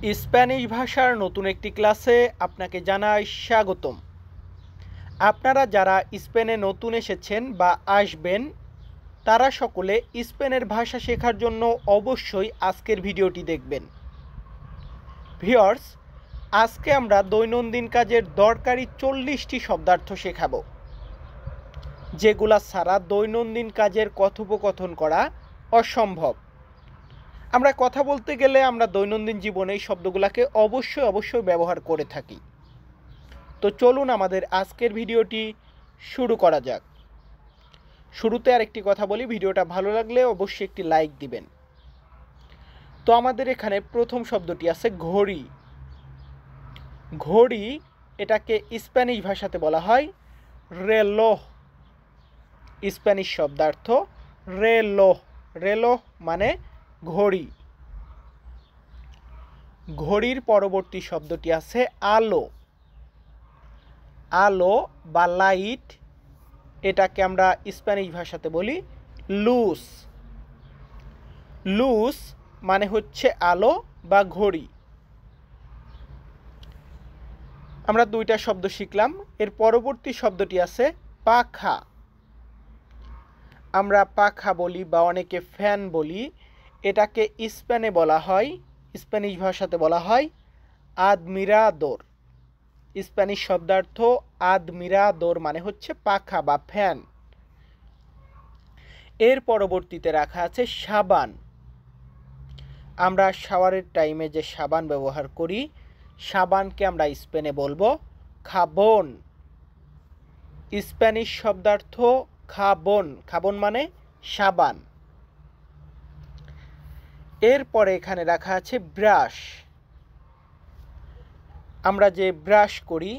Spanish ভাষার নতুন একটি ক্লাসে আপনাকে জানাই স্বাগতম। আপনারা যারা স্পেনে নতুন এসেছেন বা আসবেন তারা সকলে স্পেনের ভাষা শেখার জন্য অবশ্যই আজকের ভিডিওটি দেখবেন। ভিউয়ার্স, আজকে আমরা দৈনন্দিন কাজের দরকারি 40টি শব্দার্থ শেখাবো, যেগুলা ছাড়া দৈনন্দিন কাজের কথোপকথন করা অসম্ভব। আমরা কথা বলতে গেলে আমরা দৈনন্দিন জীবনে এই শব্দগুলোকে অবশ্যই ব্যবহার করে থাকি। তো চলুন আমাদের আজকের ভিডিওটি শুরু করা যাক। শুরুতে আরেকটি কথা বলি, ভিডিওটা ভালো লাগলে অবশ্যই একটি লাইক দিবেন। তো আমাদের এখানে প্রথম শব্দটি আছে ঘড়ি। ঘড়ি এটাকে স্প্যানিশ ভাষাতে বলা হয় রেলোহ। স্প্যানিশ শব্দার্থ রেলোহ। রেলোহ মানে ঘড়ি। ঘড়ির পরবর্তী শব্দটি আছে আলো। আলো বা লাইট, এটাকে আমরা স্প্যানিশ ভাষাতে বলি লুস। লুস মানে হচ্ছে আলো বা ঘড়ি। আমরা দুইটা শব্দ শিখলাম। এর পরবর্তী শব্দটি আছে পাখা। আমরা পাখা বলি বা অনেকে ফ্যান বলি। এটাকে স্পেনে বলা হয়, স্প্যানিশ ভাষাতে বলা হয় আদমিরাদোর। স্প্যানিশ শব্দার্থ আদমিরাদোর মানে হচ্ছে পাখা বা ফ্যান। এর পরবর্তীতে রাখা আছে সাবান। আমরা শাওয়ারের টাইমে যে সাবান ব্যবহার করি, সাবানকে আমরা স্পেনে বলবো খাবন। স্প্যানিশ শব্দার্থ খাবন। খাবন মানে সাবান। এরপরে এখানে রাখা আছে ব্রাশ। আমরা যে ব্রাশ করি,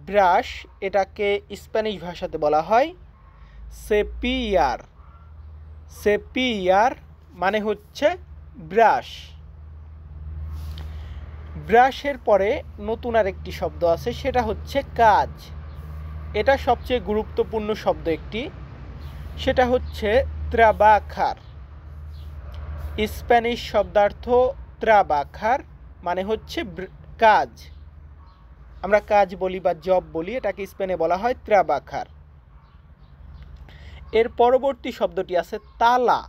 ব্রাশ এটাকে স্প্যানিশ ভাষাতে বলা হয় সেপিয়ার। সেপিয়ার মানে হচ্ছে ব্রাশ। ব্রাশের পরে নতুন আরেকটি শব্দ আছে, সেটা হচ্ছে কাজ। এটা সবচেয়ে গুরুত্বপূর্ণ শব্দ একটি, সেটা হচ্ছে ত্রাবাখার। স্প্যানিশ শব্দার্থ ত্রাবাখার মানে হচ্ছে কাজ। আমরা কাজ বলি বা জব বলি, এটাকে স্পেনে বলা হয় ত্রাবাখার। এর পরবর্তী শব্দটি আছে তালা।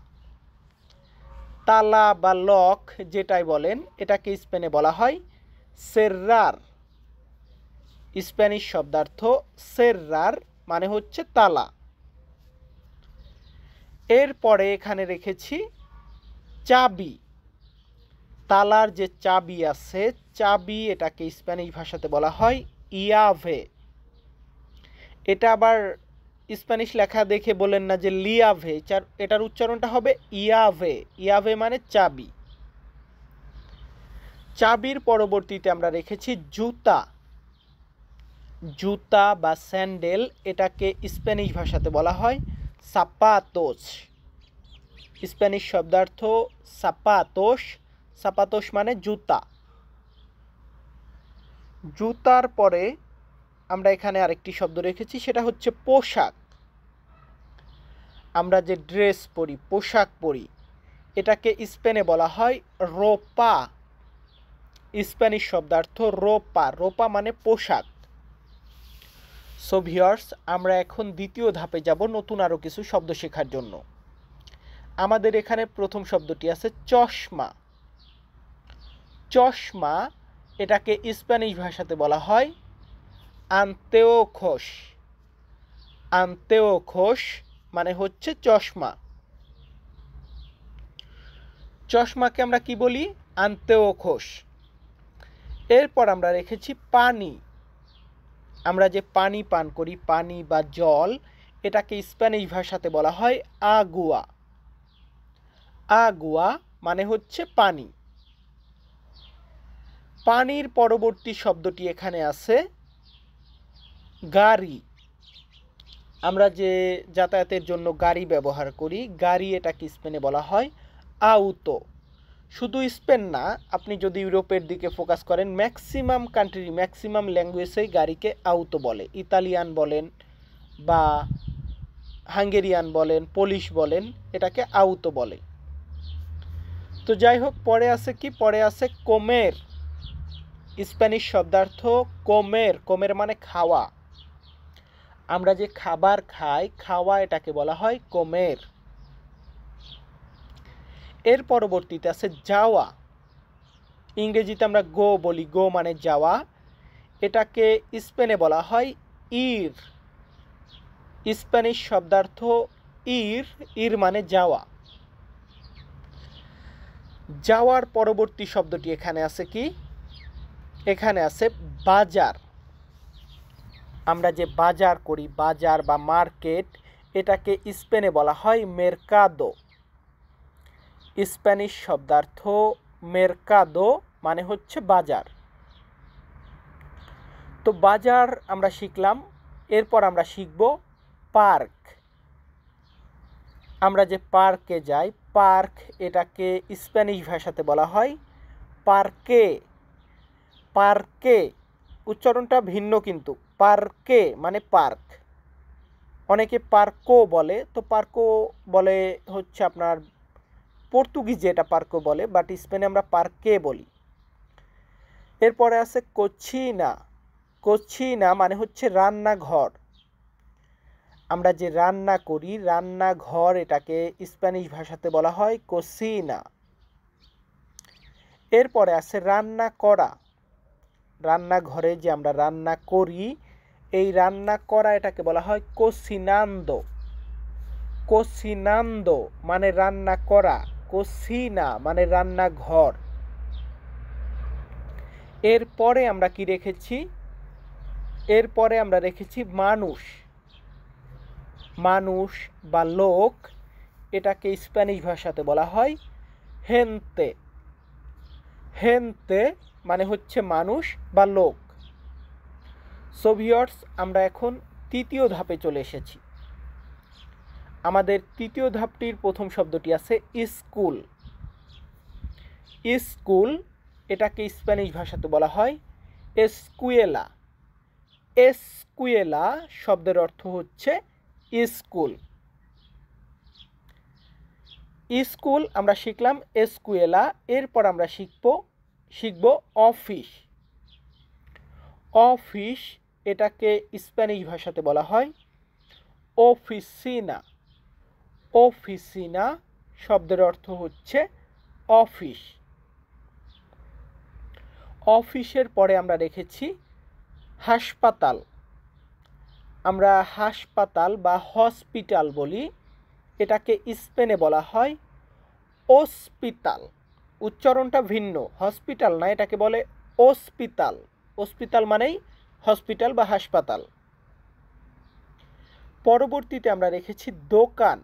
তালা বা লক যেটাই বলেন, এটাকে স্পেনে বলা হয় সেররার। স্প্যানিশ শব্দার্থ সেররার মানে হচ্ছে তালা। এরপরে এখানে রেখেছি চাবি। তালার যে চাবি আছে, চাবি এটাকে স্প্যানিশ ভাষাতে বলা হয় ইয়াভে। এটা আবার স্প্যানিশ লেখা দেখে বলেন না যে লিয়াভে, এটার উচ্চারণটা হবে ইয়াভে। ইয়াভে মানে চাবি। চাবির পরবর্তীতে আমরা রেখেছি জুতা। জুতা বা স্যান্ডেল এটাকে স্প্যানিশ ভাষাতে বলা হয় সাপাতোস। স্প্যানিশ শব্দার্থ সাপাতোস। সাপাতোস মানে জুতা। জুতার পরে আমরা এখানে আরেকটি শব্দ রেখেছি, সেটা হচ্ছে পোশাক। আমরা যে ড্রেস পরি, পোশাক পরি, এটাকে স্পেনে বলা হয় রোপা। স্প্যানিশ শব্দার্থ রোপা। রোপা মানে পোশাক। সো ভিউয়ার্স, আমরা এখন দ্বিতীয় ধাপে যাব নতুন আরও কিছু শব্দ শেখার জন্য। আমাদের এখানে প্রথম শব্দটি আছে চশমা। চশমা এটাকে স্প্যানিশ ভাষাতে বলা হয় আন্তেওখোস। আন্তেওখোস মানে হচ্ছে চশমা। চশমাকে আমরা কি বলি? আন্তেওখোস। এরপর আমরা রেখেছি পানি। আমরা যে পানি পান করি, পানি বা জল, এটাকে স্প্যানিশ ভাষাতে বলা হয় আগুয়া। আগুয়া মানে হচ্ছে পানি। পানির পরবর্তী শব্দটি এখানে আছে গাড়ি। আমরা যে যাতায়াতের জন্য গাড়ি ব্যবহার করি, গাড়ি এটাকে স্পেনে বলা হয় আউতো। শুধু স্পেন না, আপনি যদি ইউরোপের দিকে ফোকাস করেন, ম্যাক্সিমাম কান্ট্রি, ম্যাক্সিমাম ল্যাঙ্গুয়েজেই গাড়িকে আউতো বলে। ইতালিয়ান বলেন বা হাঙ্গেরিয়ান বলেন, পোলিশ বলেন, এটাকে আউতো বলে। তো যাই হোক, পরে আছে কি? পরে আছে কোমের। স্প্যানিশ শব্দার্থ কোমের, কোমের মানে খাওয়া। আমরা যে খাবার খাই, খাওয়া, এটাকে বলা হয় কোমের। এর পরবর্তীতে আছে যাওয়া। ইংরেজিতে আমরা গো বলি, গো মানে যাওয়া। এটাকে স্পেনে বলা হয় ইর। স্প্যানিশ শব্দার্থ ইর, ইর মানে যাওয়া। যাওয়ার পরবর্তী শব্দটি এখানে আছে কি? এখানে আছে বাজার। আমরা যে বাজার করি, বাজার বা মার্কেট, এটাকে স্পেনে বলা হয় মেরকাদো। স্প্যানিশ শব্দার্থ মেরকাদো মানে হচ্ছে বাজার। তো বাজার আমরা শিখলাম। এরপর আমরা শিখব পার্ক। আমরা যে পার্কে যাই, পার্ক, এটাকে স্প্যানিশ ভাষাতে বলা হয় পার্কে। পার্কে উচ্চারণটা ভিন্ন, কিন্তু পার্কে মানে পার্ক। অনেকে পার্কো বলে, তো পার্কো বলে হচ্ছে আপনার পর্তুগিজে এটা পার্কো বলে, বাট স্পেনে আমরা পার্কে বলি। এরপরে আছে কোচিনা। কোচিনা মানে হচ্ছে রান্নাঘর। আমরা যে রান্না করি, রান্নাঘর, এটাকে স্প্যানিশ ভাষাতে বলা হয় কোসিনা। এরপরে আছে রান্না করা। রান্নাঘরে যে আমরা রান্না করি, এই রান্না করা, এটাকে বলা হয় কোসিনান্দো। কোসিনান্দো মানে রান্না করা, কোসিনা মানে রান্নাঘর। এরপরে আমরা কি রেখেছি? এরপরে আমরা রেখেছি মানুষ। মানুষ বা লোক, এটাকে স্প্যানিশ ভাষাতে বলা হয় হেন্তে। হেন্তে মানে হচ্ছে মানুষ বা লোক। সো ভিউয়ার্স, আমরা এখন তৃতীয় ধাপে চলে এসেছি। আমাদের তৃতীয় ধাপটির প্রথম শব্দটি আছে স্কুল। স্কুল, এটাকে স্প্যানিশ ভাষাতে বলা হয় এসকুয়েলা। এসকুয়েলা শব্দের অর্থ হচ্ছে স্কুল। স্কুল আমরা শিখলাম, এসকুয়েলা। এরপর আমরা শিখব অফিস। অফিস, এটাকে স্প্যানিশ ভাষাতে বলা হয় অফিসিনা। অফিসিনা শব্দের অর্থ হচ্ছে অফিস। অফিসের পরে আমরা রেখেছি হাসপাতাল। আমরা হাসপাতাল বা হসপিটাল বলি, এটাকে স্পেনে বলা হয় ওসপিতাল। উচ্চারণটা ভিন্ন, হসপিটাল না, এটাকে বলে ওসপিতাল। ওসপিতাল মানেই হসপিটাল বা হাসপাতাল। পরবর্তীতে আমরা রেখেছি দোকান।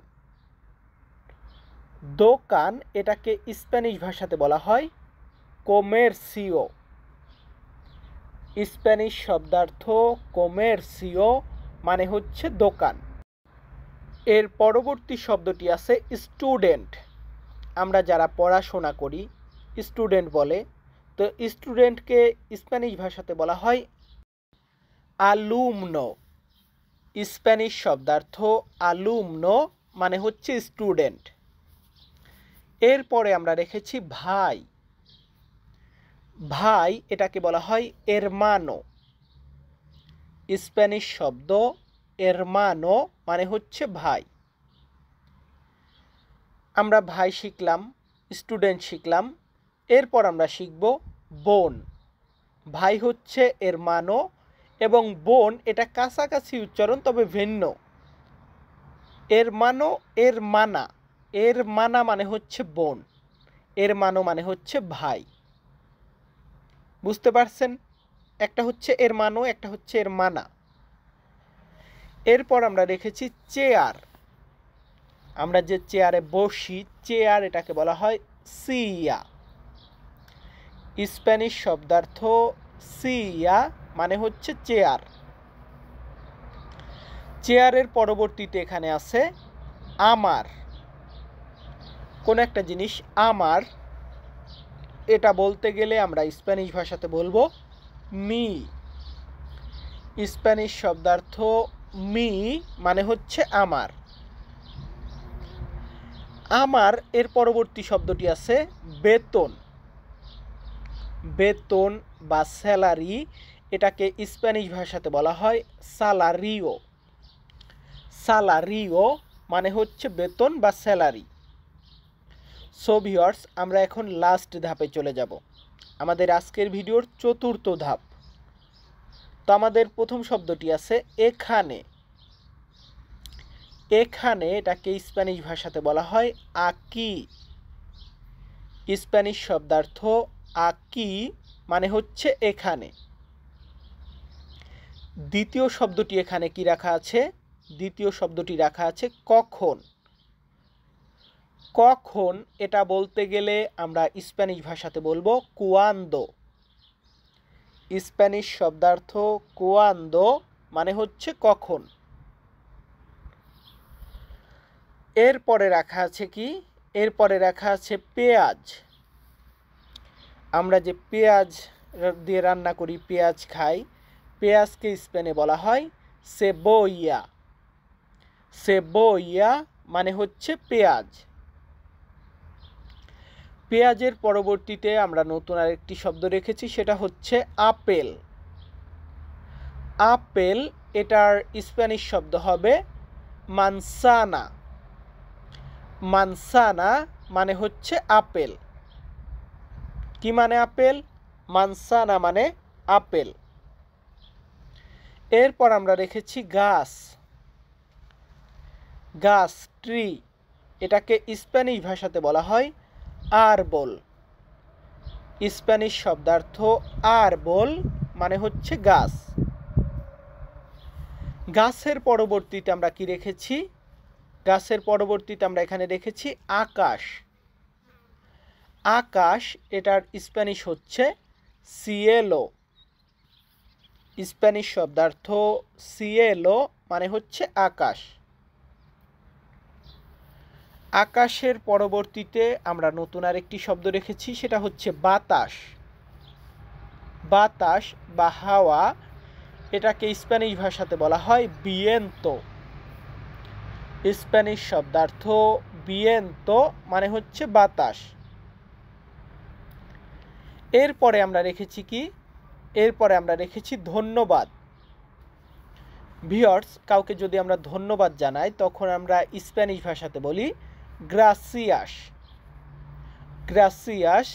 দোকান, এটাকে স্প্যানিশ ভাষাতে বলা হয় কোমেরসিও। স্প্যানিশ শব্দার্থ কোমেরসিও মানে হচ্ছে দোকান। এর পরবর্তী শব্দটি আছে স্টুডেন্ট। আমরা যারা পড়াশোনা করি, স্টুডেন্ট বলে। তো স্টুডেন্টকে স্প্যানিশ ভাষাতে বলা হয় আলুমনো। স্প্যানিশ শব্দার্থ আলুমনো মানে হচ্ছে স্টুডেন্ট। এরপরে আমরা রেখেছি ভাই। ভাই, এটাকে বলা হয় এরমানো। স্প্যানিশ শব্দ এরমানো মানে হচ্ছে ভাই। আমরা ভাই শিখলাম, স্টুডেন্ট শিখলাম। এরপর আমরা শিখব বোন। ভাই হচ্ছে এরমানো এবং বোন এটা কাছাকাছি উচ্চারণ, তবে ভিন্ন। এরমানো, এরমানা। এরমানা মানে হচ্ছে বোন, এরমানো মানে হচ্ছে ভাই। বুঝতে পারছেন? একটা হচ্ছে এরমানো, একটা হচ্ছে এরমানা। এরপর আমরা রেখেছি চেয়ার। আমরা যে চেয়ারে বসি, চেয়ার, এটাকে বলা হয় সিয়া। স্প্যানিশ শব্দার্থ সিয়া মানে হচ্ছে চেয়ার। চেয়ারের পরবর্তীতে এখানে আছে আমার। কোন একটা জিনিস আমার, এটা বলতে গেলে আমরা স্প্যানিশ ভাষাতে বলবো মি। স্প্যানিশ শব্দার্থ মি মানে হচ্ছে আমার। আমার এর পরবর্তী শব্দটি আছে বেতন। বেতন বা স্যালারি, এটাকে স্প্যানিশ ভাষাতে বলা হয় সালারিও। সালারিও মানে হচ্ছে বেতন বা স্যালারি। সো ভিউয়ার্স, আমরা এখন লাস্ট ধাপে চলে যাব, আমাদের আজকের ভিডিওর চতুর্থ ধাপ। তো আমাদের প্রথম শব্দটি আছে এখানে। এখানে এটাকে স্প্যানিশ ভাষাতে বলা হয় আকি। স্প্যানিশ শব্দার্থ আকি মানে হচ্ছে এখানে। দ্বিতীয় শব্দটি এখানে কি রাখা আছে? দ্বিতীয় শব্দটি রাখা আছে কখন। কখন এটা বলতে গেলে আমরা স্প্যানিশ ভাষাতে বলবো কুয়ান্দো। স্প্যানিশ শব্দার্থ কুয়ান্দো মানে হচ্ছে কখন। এরপরে রাখা আছে কি? এরপরে রাখা আছে পেঁয়াজ। আমরা যে পেঁয়াজ দিয়ে রান্না করি, পেঁয়াজ খাই, পেঁয়াজকে স্পেনে বলা হয় সেবোইয়া। সেবোইয়া মানে হচ্ছে পেঁয়াজ। পেঁয়াজের পরবর্তীতে আমরা নতুন আরেকটি শব্দ রেখেছি, সেটা হচ্ছে আপেল। আপেল এটার স্প্যানিশ শব্দ হবে মানসানা। মানসানা মানে হচ্ছে আপেল। কি মানে আপেল? মানসানা মানে আপেল। এরপর আমরা রেখেছি গাছ। গাছ, ট্রি, এটাকে স্প্যানিশ ভাষাতে বলা হয় আরবল। স্প্যানিশ শব্দার্থ আরবল মানে হচ্ছে গাছ। গাছের পরবর্তীতে আমরা কি রেখেছি? গাছের পরবর্তীতে আমরা এখানে রেখেছি আকাশ। আকাশ এটার স্প্যানিশ হচ্ছে সিয়েলো। স্প্যানিশ শব্দার্থ সিয়েলো মানে হচ্ছে আকাশ। আকাশের পরবর্তীতে আমরা নতুন আরেকটি শব্দ রেখেছি, সেটা হচ্ছে বাতাস। বাতাস বা হাওয়া, এটাকে স্প্যানিশ ভাষাতে বলা হয় বিয়েন্তো। স্প্যানিশ শব্দার্থ বিয়েন্তো মানে হচ্ছে বাতাস। এরপরে আমরা রেখেছি কি? এরপরে আমরা রেখেছি ধন্যবাদ। ভিউয়ার্স, কাউকে যদি আমরা ধন্যবাদ জানাই তখন আমরা স্প্যানিশ ভাষাতে বলি গ্রাসিয়াস। গ্রাসিয়াস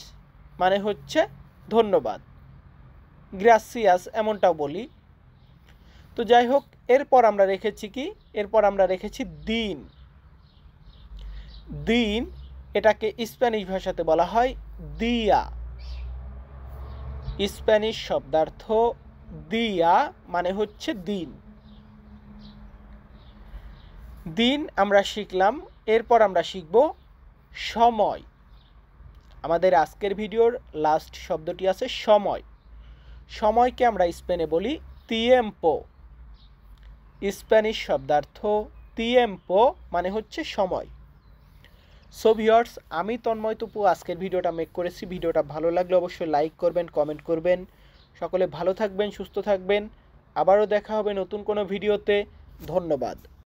মানে হচ্ছে ধন্যবাদ, গ্রাসিয়াস এমনটাও বলি। তো যাই হোক, এরপর আমরা রেখেছি কি? এরপর আমরা রেখেছি দিন। দিন এটাকে স্প্যানিশ ভাষাতে বলা হয় দিয়া। স্প্যানিশ শব্দার্থ দিয়া মানে হচ্ছে দিন। দিন আমরা শিখলাম। এরপর আমরা শিখব সময়। আমাদের আজকের ভিডিওর লাস্ট শব্দটি আছে সময়। সময়কে আমরা স্পেনে বলি তিয়েম্পো। স্প্যানিশ শব্দার্থ তিয়েম্পো মানে হচ্ছে সময়। সো ভিউয়ার্স, আমি তন্ময় তপু আজকের ভিডিওটা মেক করেছি। ভিডিওটা ভালো লাগলে অবশ্যই লাইক করবেন, কমেন্ট করবেন। সকলে ভালো থাকবেন, সুস্থ থাকবেন। আবারও দেখা হবে নতুন কোনো ভিডিওতে। ধন্যবাদ।